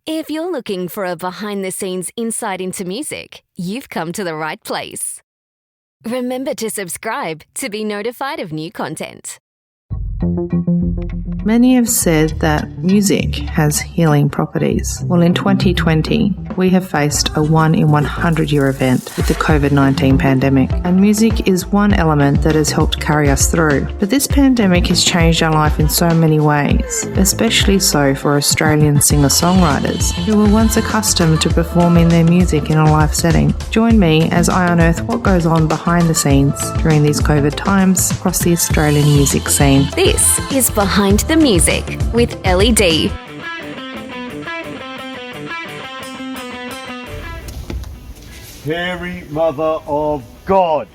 If you're looking for a behind-the-scenes insight into music, you've come to the right place. Remember to subscribe to be notified of new content. Many have said that music has healing properties. Well, in 2020, we have faced a 1 in 100 year event with the COVID-19 pandemic, and music is one element that has helped carry us through. But this pandemic has changed our life in so many ways, especially so for Australian singer-songwriters who were once accustomed to performing their music in a live setting. Join me as I unearth what goes on behind the scenes during these COVID times across the Australian music scene. This is Behind the Music with Ellie D. Hairy mother of God.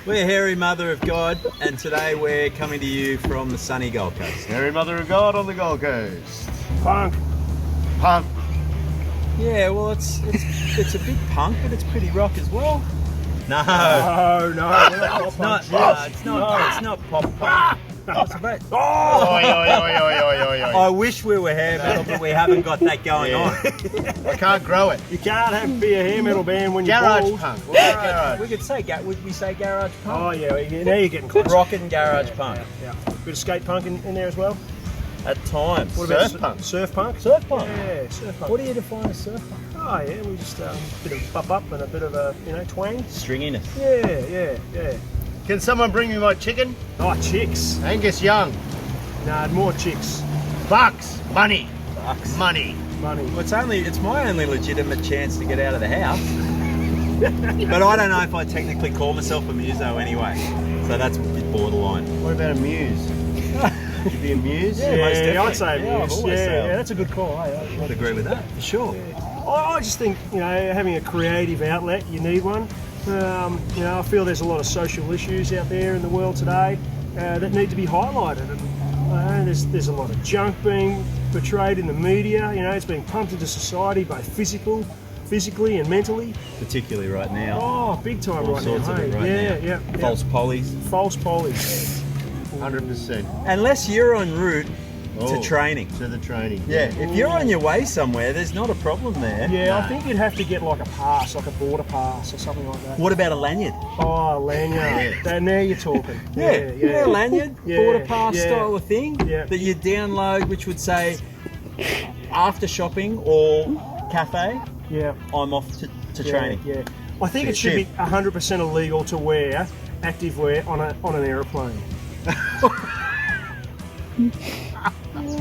We're Hairy Mother of God, and today we're coming to you from the sunny Gold Coast. Hairy mother of God on the Gold Coast. Punk. Punk. Yeah, well, it's a bit punk, but it's pretty rock as well. No, It's not pop punk. It's a bit. Oi, oi, oi, oi, oi, oi. I wish we were hair metal, but we haven't got that going on. I can't grow it. You can't be a hair metal band when you're Garage bald. punk. Yeah, we could say, would we say garage punk? Oh yeah, now you're getting close. Rockin' garage punk. Yeah. Bit of skate punk in there as well. At times. What about Surf punk. Surf punk? Surf punk? Yeah, surf punk. What do you define as surf punk? Oh yeah, we just a bit of bop up and a bit of a twang. Stringiness. Yeah. Can someone bring me my chicken? Oh, chicks. Angus Young. Nah, more chicks. Bucks. Money. Bucks. Money. Money. Well, it's my only legitimate chance to get out of the house. But I don't know if I technically call myself a muso anyway. So that's borderline. What about a muse? Could you be a muse? Yeah, most definitely. I'd say Yeah, I've muse. always said. Yeah, that's a good call. I'd agree with that, for sure. I just think, having a creative outlet, you need one. I feel there's a lot of social issues out there in the world today that need to be highlighted. And there's a lot of junk being portrayed in the media. It's being pumped into society, both physically and mentally. Particularly right now. Oh, big time All right sorts now. of it right now. Yeah. False pollies. False pollies. 100%. Unless you're en route to training. To the training. Yeah, if you're on your way somewhere, there's not a problem there. Yeah, I think you'd have to get like a pass, like a border pass or something like that. What about a lanyard? Oh, lanyard. Now you're talking. Yeah, a lanyard, Yeah, border pass yeah. style of thing that you download, which would say after shopping or cafe, Yeah. I'm off to training. Yeah. I think it should be 100% illegal to wear active wear on an aeroplane.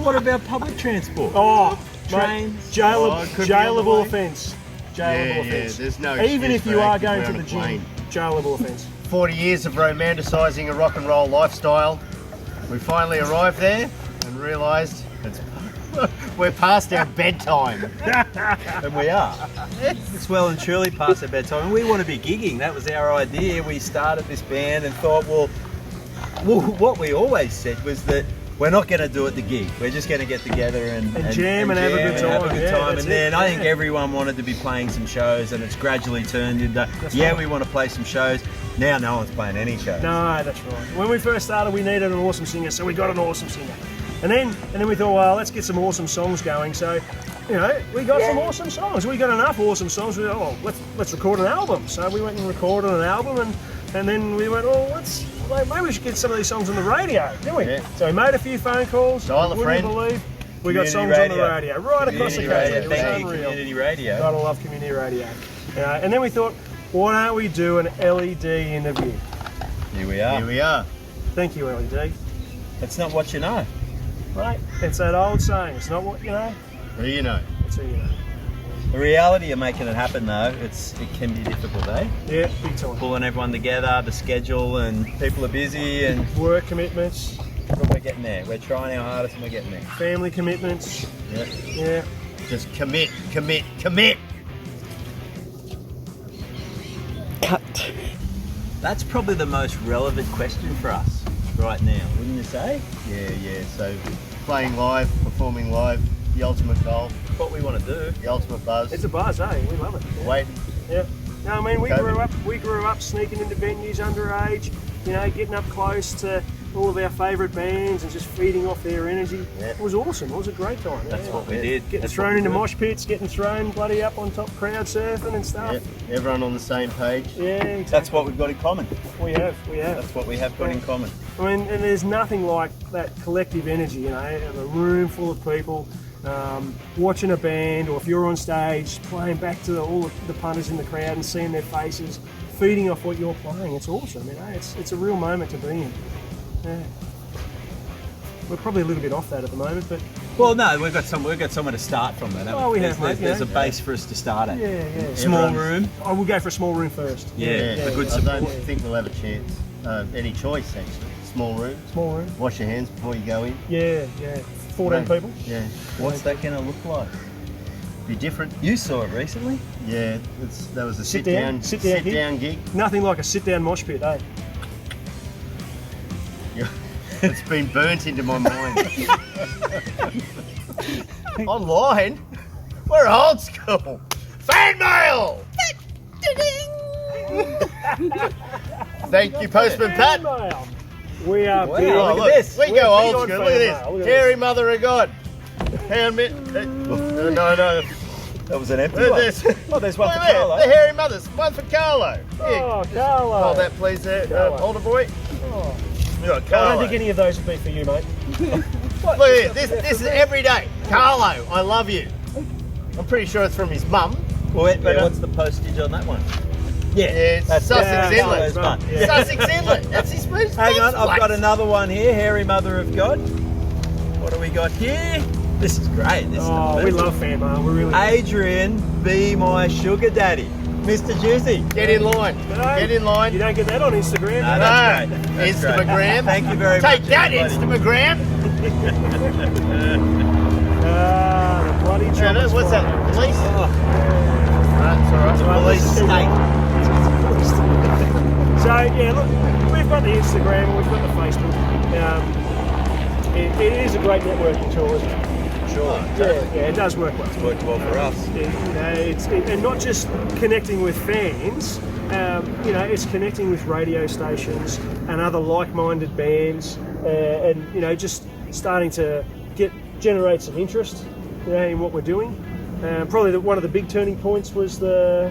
What about public transport? Oh, Trains? jailable offence. Jailable Yeah, offence. there's no Even excuse if you for are active going wear to on the a gym, plane. jailable offence. 40 years of romanticising a rock and roll lifestyle. We finally arrived there and realised we're past our bedtime. And we are. It's well and truly past our bedtime. And we want to be gigging. That was our idea. We started this band and thought, well, what we always said was that we're not going to do it the gig. We're just going to get together and jam and have a good time. Yeah, that's And then it. I think everyone wanted to be playing some shows, and it's gradually turned into, right. we want to play some shows. Now no one's playing any shows. No, that's right. When we first started, we needed an awesome singer, so we got an awesome singer. And then we thought, well, let's get some awesome songs going. So, we got some awesome songs. We got enough awesome songs. We thought, let's record an album. So we went and recorded an album, and then we went, maybe we should get some of these songs on the radio, didn't we? Yeah. So we made a few phone calls. Dial a Wouldn't friend. believe we got Community songs on the radio. radio right across the Community country. radio. It was Thank you, unreal. community radio. Gotta love community radio. And then we thought, why don't we do an Ellie D interview? Here we are. Here we are. Thank you, Ellie D. It's not what you know. Right? It's that old saying. It's not what you know. Well, you know. It's who you know. The reality of making it happen, though, it can be difficult, eh? Yeah, big time. Pulling everyone together, the schedule, and people are busy, and Work commitments, but we're getting there. We're trying our hardest, and we're getting there. family commitments. Yeah. Yeah. Just commit. Cut. That's probably the most relevant question for us right now, wouldn't you say? Yeah. So playing live, performing live, the ultimate goal, What we want to do. the ultimate buzz. It's a buzz, eh? We love it. Yeah. Wait. Yeah. No, I mean, we COVID. grew up sneaking into venues underage, getting up close to, all of our favourite bands and just feeding off their energy. Yeah. It was awesome. It was a great time. That's what we did. Getting That's thrown what we into did. mosh pits, getting thrown bloody up on top, crowd surfing and stuff. Yep. Everyone on the same page. Yeah, exactly. That's what we've got in common. we have. That's what we have got in common. I mean, and there's nothing like that collective energy, you know, of a room full of people watching a band, or if you're on stage playing back to all the punters in the crowd and seeing their faces, feeding off what you're playing. It's awesome, you know. It's a real moment to be in. Yeah. We're probably a little bit off that at the moment, but Well, no, we've got somewhere to start from. That. Oh, we have, mate, There's yeah. a base for us to start at. yeah. Small Everyone's- room. I will go for a small room first. Yeah, a good I support. don't think we'll have a chance. Any choice, actually. Small room. Small room. Wash your hands before you go in. Yeah. 14 Right. people. Yeah. What's that going to look like? Be different. You saw it recently. Yeah. That was a Sit sit down, down. sit down gig. down gig. Nothing like a sit-down mosh pit, eh? Yeah. It's been burnt into my mind. Online? We're old school. Fan mail! Thank you, Postman Pat. Mail. We are Wow, big. Oh, look at this. We We're go big old on school. fan Look at mail. this. Look at Hairy Mother of God. Hand me. No. That was an empty Look one. at this. Oh, there's one Look for at that. Carlo. The Hairy Mothers. One for Carlo. Here, Oh, Carlo. hold that, please, there, Carlo. older boy. Oh. You got I Carlo. don't think any of those would be for you, mate. Look at this. This is every day. Carlo, I love you. I'm pretty sure it's from his mum. Wait, what's the postage on that one? Yeah, it's Sussex yeah, Inlet. Carlo's mum. Yeah. Sussex Inlet. That's his place. Hang on, I've got another one here. Hairy Mother of God. What do we got here? This is great. This Oh, is we love fan mail. We really do. Adrian, be my sugar daddy. Mr. Juicy. Get in line. No, Get in line. You don't get that on Instagram. No, you know? that's great. That's great. Instagram. Thank you very Take much. that, everybody. Instagram. The bloody Yeah, chocolate's what's fine. that? Police? Oh, Right, it's all right. police state. So yeah, look, we've got the Instagram and we've got the Facebook. It is a great networking tool, isn't it? Sure. Yeah, it does work well. It's worked well for us. You know, and not just connecting with fans. You know, it's connecting with radio stations and other like-minded bands, and you know, just starting to generate some interest, you know, in what we're doing. Probably one of the big turning points was the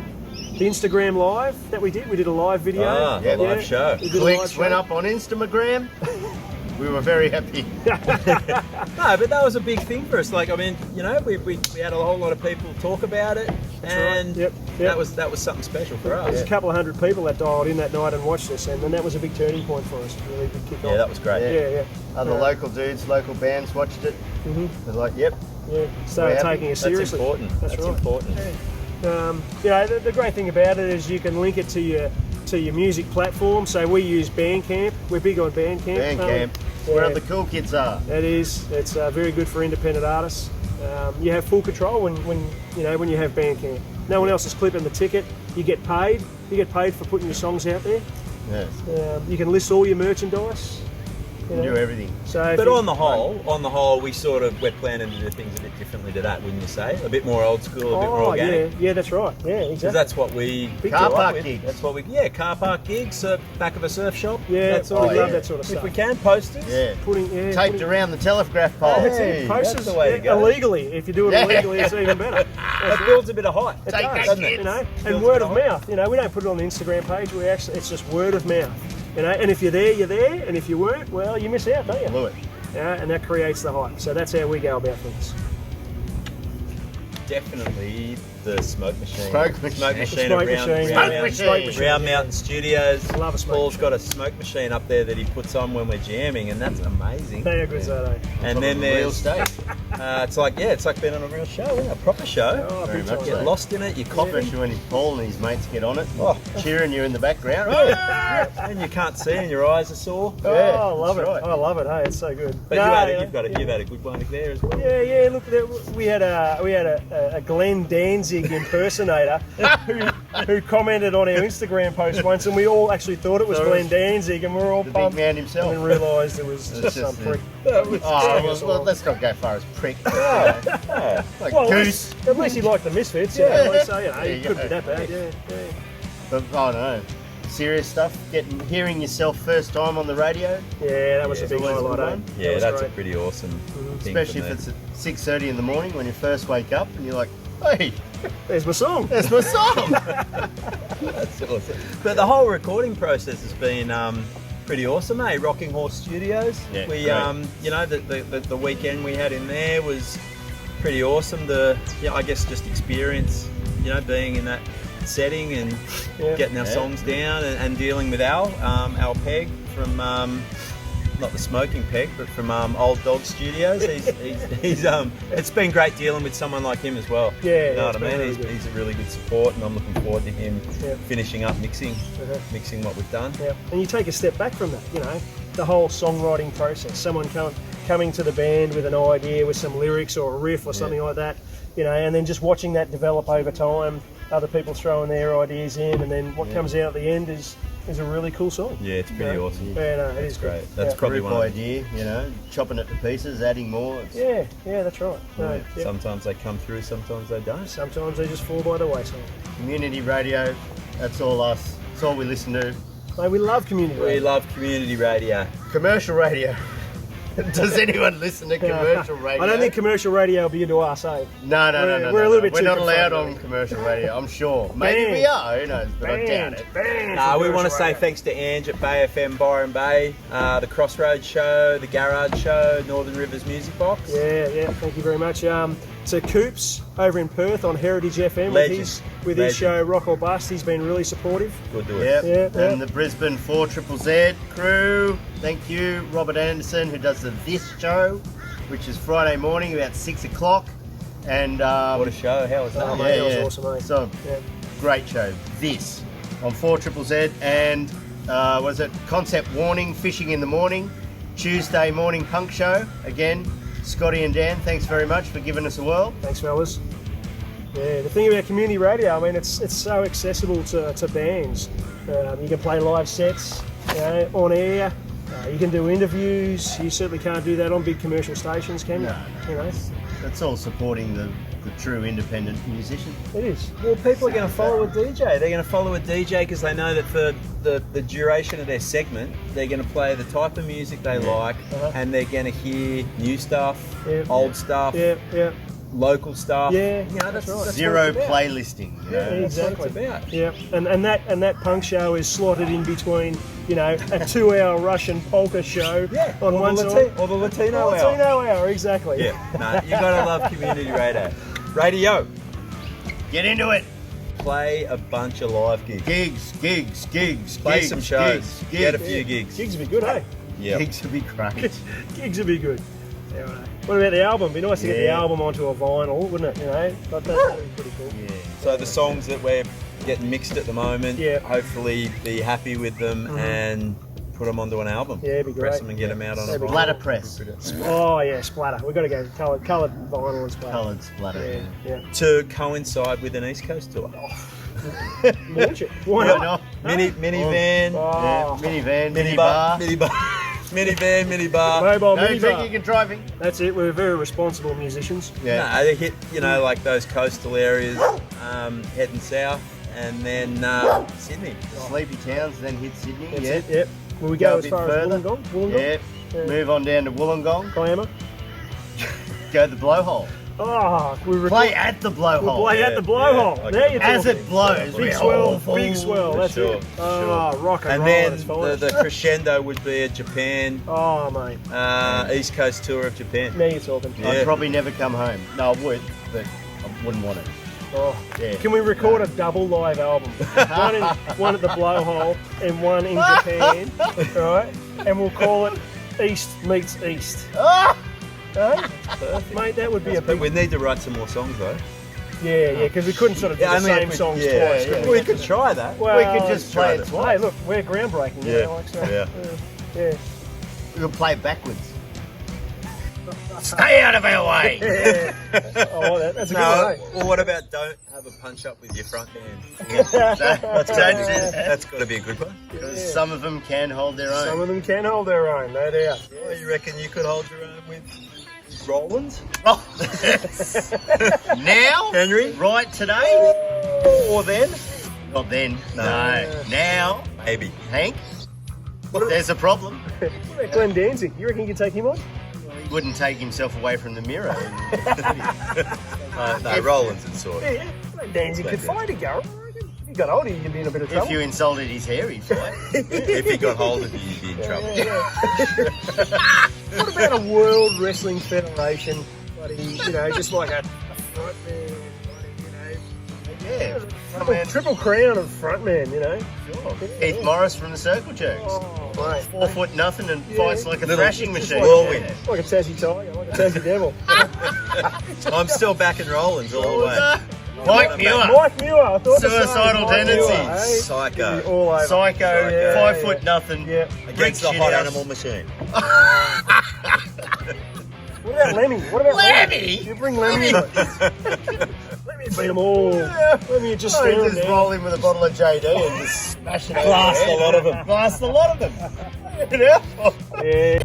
Instagram live that we did. We did a live video. Ah, yeah, live show. We did a live Clicks show. went up on Instagram. We were very happy. No, but that was a big thing for us. Like, I mean, you know, we had a whole lot of people talk about it, and Yep. that was something special for us. There's a couple of hundred people that dialed in that night and watched us, and then that was a big turning point for us. Really big kick off. Yeah, that was great. Yeah. Other local dudes, local bands watched it. They're like, yep. Yeah, started We're happy. taking it That's seriously. important. That's right. important. You know, the great thing about it is you can link it to your music platform. So we use BandCamp. We're big on BandCamp. Bandcamp. Where the cool kids are. It's very good for independent artists. You have full control when you have BandCamp. No one else is clipping the ticket. You get paid. You get paid for putting your songs out there. Yes. You can list all your merchandise. You know. Do everything. So if But you- on the whole, we're planning to do things a bit differently to that, wouldn't you say? A bit more old school, a bit more organic. yeah, that's right. Yeah, Because exactly. that's what we Car grew up park with. gigs. That's what car park gigs, back of a surf shop. Yeah, that sort of I love thing. that sort of If stuff. we can, posters. Yeah. Putting Taped around the telegraph pole. That's Hey, it. that's Posters the way to go. illegally. If you do it Yeah. illegally, it's even better. That builds a bit of hype. It Take does, that, doesn't it? kids. You know, Builds and a word bit of of hype. mouth. You know, we don't put it on the Instagram page. It's just word of mouth. You know, and if you're there, you're there, and if you weren't, well, you miss out, don't you? Blew it. Yeah, and that creates the hype. So that's how we go about things. Definitely the smoke machine. Smoke machine. Smoke machine Smoke at machine, Round, yeah. Smoke Round, machine. Smoke machine. Round yeah. Mountain Studios. Love a smoke Paul's got a smoke machine up there that he puts on when we're jamming, and that's amazing. How good's that, eh? And then Real there's state. it's like being on a real show, a proper show. Oh, Very big much time. Get so. lost in it, you cough it, Especially when Paul and his mates get on it, Oh. cheering you in the background. and you can't see, and your eyes are sore. Oh, Yeah, I love it. that's right. I love it. Hey, it's so good. But you've had a good one there as well. Yeah. Look, we had a Glenn Danzig impersonator who commented on our Instagram post once, and we all actually thought it was So it Glenn was Danzig, and we were all the big pumped, man and himself. then realised it was It's just just some the- prick. Oh, well, let's not go far as prick. Like Well, goose. at least he liked the Misfits, Yeah. so you know, There he you couldn't go. be that bad. Yeah. But, oh no. serious stuff, hearing yourself first time on the radio, Yeah, that was a big always a good highlight. one. Yeah, was that's great. a pretty awesome thing. especially for if me. it's at 6:30 in the morning when you first wake up and you're like, hey, There's my song. that's my song. That's awesome. But the whole recording process has been pretty awesome, eh? Rocking Horse Studios. Yeah, We, great. you know, the weekend we had in there was pretty awesome. I guess just experience, you know, being in that setting and getting our songs down and dealing with Al Peg from not the smoking peg, but from Old Dog Studios. He's it's been great dealing with someone like him as well. Yeah, you know it's what I been mean. really good. He's a really good support, and I'm looking forward to him Yeah. finishing up mixing what we've done. Yeah, and you take a step back from that, you know, the whole songwriting process. Someone coming to the band with an idea, with some lyrics or a riff or something like that, you know, and then just watching that develop over time. Other people throwing their ideas in, and then what comes out at the end is a really cool song. Yeah, it's pretty awesome. Yeah, no, it is Great. good. That's yeah. probably Group one. idea, you know, chopping it to pieces, adding more. Yeah, that's right. No, yeah. Sometimes they come through, sometimes they don't. Sometimes they just fall by the wayside. Community radio, that's all us. That's all we listen to. Mate, we love community We radio. love community radio. Commercial radio. Does anyone listen to commercial radio? I don't think commercial radio will be into us, eh? No. We're a little bit We're too not allowed confronting. on commercial radio, I'm sure. Maybe Banned. we are, who knows, but I doubt it. We want to say thanks to Ange at Bay FM Byron Bay, the Crossroads Show, the Garage Show, Northern Rivers Music Box. Yeah, thank you very much. To Coops over in Perth on Heritage FM Legend. with his show Rock or Bust. He's been really supportive. Good to it. Yep. Yeah. And the Brisbane 4ZZZ crew, thank you. Robert Anderson, who does the This Show, which is Friday morning about 6 o'clock. And What a show, how was that? Oh, mate, that was awesome, mate. So, Yeah. great show. This on 4ZZZ and was it Concept Warning, Fishing in the Morning, Tuesday morning punk show. Again, Scotty and Dan, thanks very much for giving us a whirl. Thanks, fellas. Yeah, the thing about community radio, I mean, it's so accessible to bands. You can play live sets, you know, on air. You can do interviews. You certainly can't do that on big commercial stations, can you? No. You know, That's all supporting the true independent musician. it is. Well, people are going to follow a DJ. They're going to follow a DJ because they know that for the duration of their segment, they're going to play the type of music they like, and they're going to hear new stuff, old stuff, Yeah. local stuff. Yeah, you know, that's right. what Zero it's about. playlisting. You know? Exactly. That's what it's about. Yeah, and that punk show is slotted in between, you know, a 2-hour Russian polka show on or one the side. or the Latino hour. Latino hour, exactly. Yeah, no, you got to love community radio. Radio, Get into it. play a bunch of live gigs. Gigs. Play gigs, some shows. gigs, Get a gigs. few gigs. Gigs would be good, eh? Yeah. Gigs would be great. Gigs would be good. Yeah, right. What about the album? It'd be nice to get the Yeah. album onto a vinyl, wouldn't it? You know, but that would be pretty cool. Yeah. So the songs that we're getting mixed at the moment, Yeah. hopefully be happy with them and put them onto an album. Yeah, it'd be Press great. them and get them out on a That'd be vinyl. Splatter press. Oh yeah, splatter. We've got to go coloured vinyl and splatter. Coloured splatter. Yeah. To coincide with an East Coast tour. Launch it. Why Why not? not? Minivan, Oh, Yeah, minivan, minibar, minibar. minivan, minibar. mobile No minibar. drinking and driving. That's it. We're very responsible musicians. Yeah. No, they hit, you know, like those coastal areas, heading south, and then Sydney. Sleepy towns, then hit Sydney. That's yeah. it. Yep. Will we Go go a as bit far further. as Wollongong? Yeah. Yeah. Move on down to Wollongong. Kiama? Go to the blowhole. Oh, Play at the blowhole. Play at the blowhole. Yeah, There you're As talking. it blows. Big Yeah. swell, Oh, big swell. That's sure, it. Oh, rock and And roll. then at its finest. the crescendo would be a Japan, Oh, mate. East Coast tour of Japan. Now you're talking. Yeah. I'd probably never come home. No, I would, but I wouldn't want it. Oh. Yeah. Can we record a double live album? one at the blowhole and one in Japan, right? And we'll call it East Meets East. Eh? Mate, that would be a But big... we need to write some more songs though. Yeah, because we couldn't sort of do the only if same we- songs yeah, twice. yeah. could We could try that. Well, We could just play it Hey, twice. look, we're groundbreaking. Yeah, Like, so, yeah. yeah. We'll play it backwards. Stay out of our way. Oh, that's a good No, one, eh? well, what about don't have a punch up with your front band? That's got to be a good one. Because some of them can hold their Some own. of them can hold their own, no doubt. Well, you reckon you could hold your own with Rollins? Oh, yes. Now? Henry? Right today? Or then? Not then. No. Now? Maybe. Hank? There's a problem. What about Glenn Danzig? You reckon you could take him on? He wouldn't take himself away from the mirror. No, Rollins and sort. Yeah. Glenn Danzig could fight a go. If you got older, you'd be in a bit of trouble. If you insulted his hair, he'd fight. If he got hold of you, you'd be in trouble. What about a World Wrestling Federation? Bloody, just like a front man, Yeah. triple crown of frontman, Sure. Keith Morris from the Circle Jerks. Oh, mate. 4 foot nothing and fights like a Little thrashing machine. whirlwind. Like a Tassie Tiger, like a Tassie Devil. I'm still backing Rollins all the way. Mike Muir. Mike Muir, I thought the Suicidal same. Mike tendencies. Muir, eh? Psycho. All over. Psycho, Yeah, 5 yeah. foot nothing. Yeah. Against the Rick hot Shithouse. animal machine. What about Lemmy? What about Lemmy? You bring Lemmy in. Lemmy beat them all. Lemmy just Oh, stare you them just down. roll in with a bottle of JD and just smash it over Blast the head. a lot of them. Blast a lot of them. You know? Yeah.